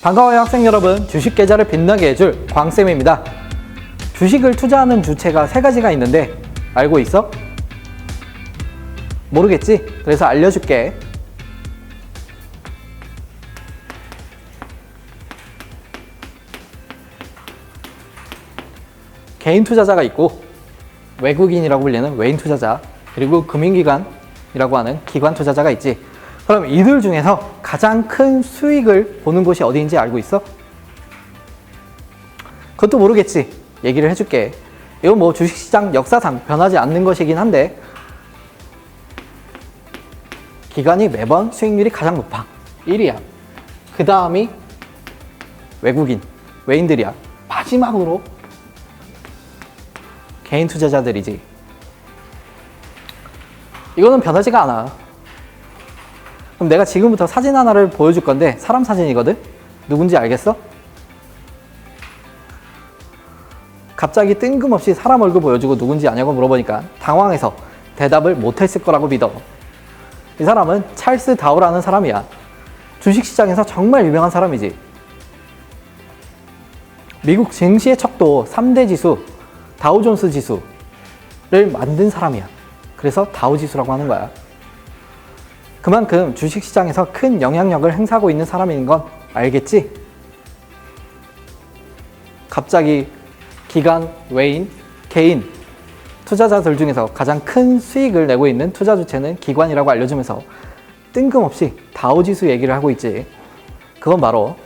반가워요 학생 여러분, 주식 계좌를 빛나게 해줄 광쌤입니다. 주식을 투자하는 주체가 세 가지가 있는데 알고 있어? 모르겠지? 그래서 알려줄게. 개인 투자자가 있고 외국인이라고 불리는 외인 투자자, 그리고 금융기관이라고 하는 기관 투자자가 있지. 그럼 이들 중에서 가장 큰 수익을 보는 곳이 어디인지 알고 있어? 그것도 모르겠지? 얘기를 해줄게. 이건 뭐 주식시장 역사상 변하지 않는 것이긴 한데 기관이 매번 수익률이 가장 높아. 1위야. 그 다음이 외국인, 외인들이야. 마지막으로 개인 투자자들이지. 이거는 변하지가 않아. 그럼 내가 지금부터 사진 하나를 보여줄 건데 사람 사진이거든? 누군지 알겠어? 갑자기 뜬금없이 사람 얼굴 보여주고 누군지 아냐고 물어보니까 당황해서 대답을 못했을 거라고 믿어. 이 사람은 찰스 다우라는 사람이야. 주식시장에서 정말 유명한 사람이지. 미국 증시의 척도 3대 지수, 다우존스 지수를 만든 사람이야. 그래서 다우지수라고 하는 거야. 그만큼 주식시장에서 큰 영향력을 행사하고 있는 사람인 건 알겠지? 갑자기 기관, 외인, 개인 투자자들 중에서 가장 큰 수익을 내고 있는 투자 주체는 기관이라고 알려주면서 뜬금없이 다우지수 얘기를 하고 있지. 그건 바로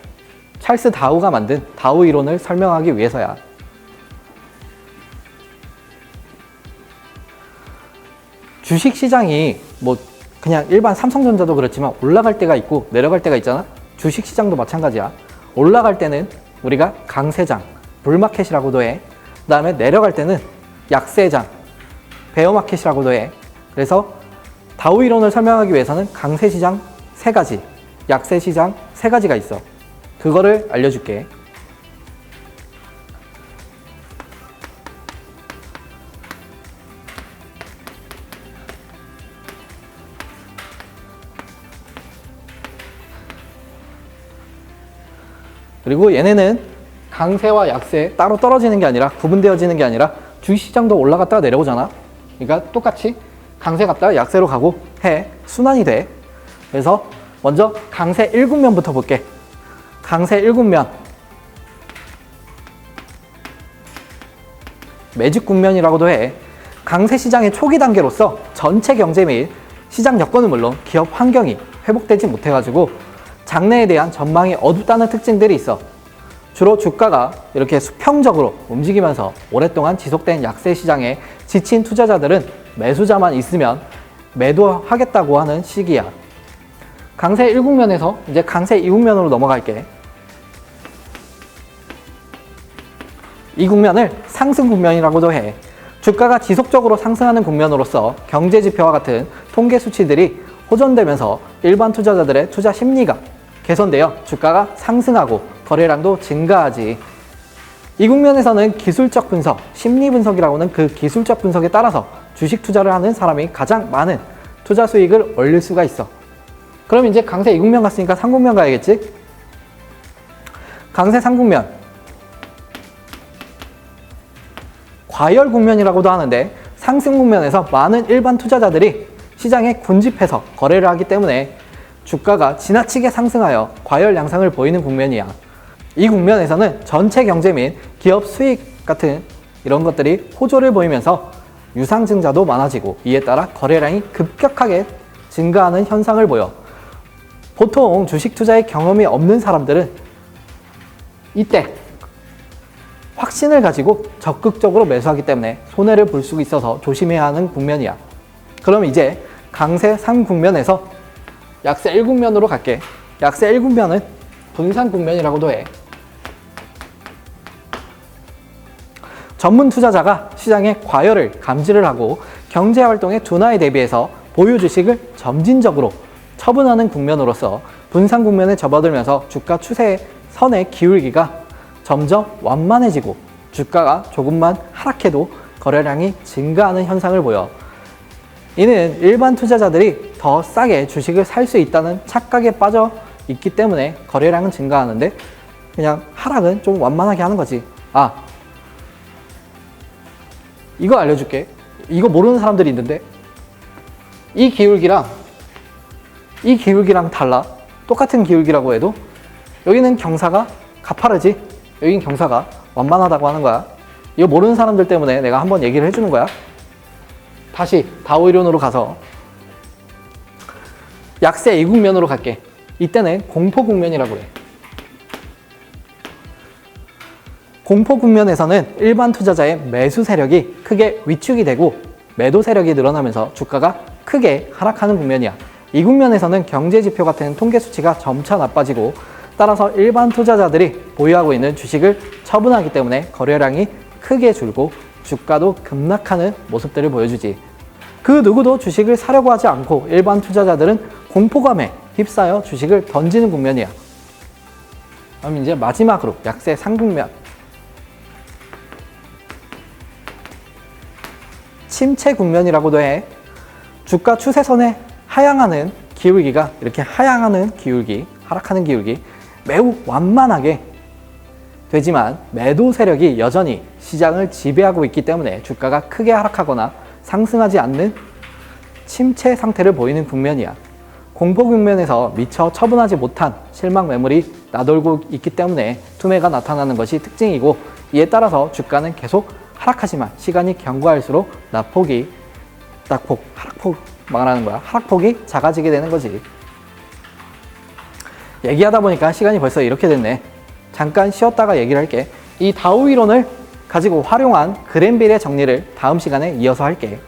찰스 다우가 만든 다우 이론을 설명하기 위해서야. 주식시장이 뭐 그냥 일반 삼성전자도 그렇지만 올라갈 때가 있고 내려갈 때가 있잖아. 주식시장도 마찬가지야. 올라갈 때는 우리가 강세장, 불마켓이라고도 해. 그 다음에 내려갈 때는 약세장, 베어마켓이라고도 해. 그래서 다우 이론을 설명하기 위해서는 강세시장 3가지, 약세시장 3가지가 있어. 그거를 알려줄게. 그리고 얘네는 강세와 약세 따로 떨어지는 게 아니라 구분되어지는 게 아니라 주식시장도 올라갔다가 내려오잖아. 그러니까 똑같이 강세 갔다가 약세로 가고 해. 순환이 돼. 그래서 먼저 강세 1국면부터 볼게. 강세 1국면. 매직 국면이라고도 해. 강세 시장의 초기 단계로서 전체 경제 및 시장 여건은 물론 기업 환경이 회복되지 못해가지고 장래에 대한 전망이 어둡다는 특징들이 있어. 주로 주가가 이렇게 수평적으로 움직이면서 오랫동안 지속된 약세 시장에 지친 투자자들은 매수자만 있으면 매도하겠다고 하는 시기야. 강세 1국면에서 이제 강세 2국면으로 넘어갈게. 이 국면을 상승 국면이라고도 해. 주가가 지속적으로 상승하는 국면으로서 경제 지표와 같은 통계 수치들이 호전되면서 일반 투자자들의 투자 심리가 개선되어 주가가 상승하고 거래량도 증가하지. 이 국면에서는 기술적 분석, 심리 분석이라고 하는 그 기술적 분석에 따라서 주식 투자를 하는 사람이 가장 많은 투자 수익을 올릴 수가 있어. 그럼 이제 강세 2국면 갔으니까 3국면 가야겠지? 강세 3국면. 과열 국면이라고도 하는데 상승 국면에서 많은 일반 투자자들이 시장에 군집해서 거래를 하기 때문에 주가가 지나치게 상승하여 과열 양상을 보이는 국면이야. 이 국면에서는 전체 경제 및 기업 수익 같은 이런 것들이 호조를 보이면서 유상증자도 많아지고 이에 따라 거래량이 급격하게 증가하는 현상을 보여. 보통 주식 투자에 경험이 없는 사람들은 이때 확신을 가지고 적극적으로 매수하기 때문에 손해를 볼 수 있어서 조심해야 하는 국면이야. 그럼 이제 강세 3국면에서 약세 1국면으로 갈게. 약세 1국면은 분산 국면이라고도 해. 전문 투자자가 시장의 과열을 감지를 하고 경제활동의 둔화에 대비해서 보유 주식을 점진적으로 처분하는 국면으로서 분산 국면에 접어들면서 주가 추세의 선의 기울기가 점점 완만해지고 주가가 조금만 하락해도 거래량이 증가하는 현상을 보여. 이는 일반 투자자들이 더 싸게 주식을 살 수 있다는 착각에 빠져 있기 때문에 거래량은 증가하는데 그냥 하락은 좀 완만하게 하는 거지. 아, 이거 알려줄게. 이거 모르는 사람들이 있는데 이 기울기랑 달라. 똑같은 기울기라고 해도 여기는 경사가 가파르지, 여긴 경사가 완만하다고 하는 거야. 이거 모르는 사람들 때문에 내가 한번 얘기를 해주는 거야. 다시 다오 이론으로 가서 약세 이국면으로 갈게. 이때는 공포 국면이라고 해. 공포 국면에서는 일반 투자자의 매수 세력이 크게 위축이 되고 매도 세력이 늘어나면서 주가가 크게 하락하는 국면이야. 이 국면에서는 경제지표 같은 통계 수치가 점차 나빠지고 따라서 일반 투자자들이 보유하고 있는 주식을 처분하기 때문에 거래량이 크게 줄고 주가도 급락하는 모습들을 보여주지. 그 누구도 주식을 사려고 하지 않고 일반 투자자들은 공포감에 휩싸여 주식을 던지는 국면이야. 그럼 이제 마지막으로 약세 상국면. 침체 국면이라고도 해. 주가 추세선에 하향하는 기울기가 이렇게 하향하는 기울기, 하락하는 기울기 매우 완만하게 되지만 매도 세력이 여전히 시장을 지배하고 있기 때문에 주가가 크게 하락하거나 상승하지 않는 침체 상태를 보이는 국면이야. 공포 국면에서 미처 처분하지 못한 실망 매물이 나돌고 있기 때문에 투매가 나타나는 것이 특징이고 이에 따라서 주가는 계속 하락하지만 시간이 경과할수록 하락폭이 작아지게 되는 거지. 얘기하다 보니까 시간이 벌써 이렇게 됐네. 잠깐 쉬었다가 얘기를 할게. 이 다오 이론을 가지고 활용한 그랜빌의 정리를 다음 시간에 이어서 할게.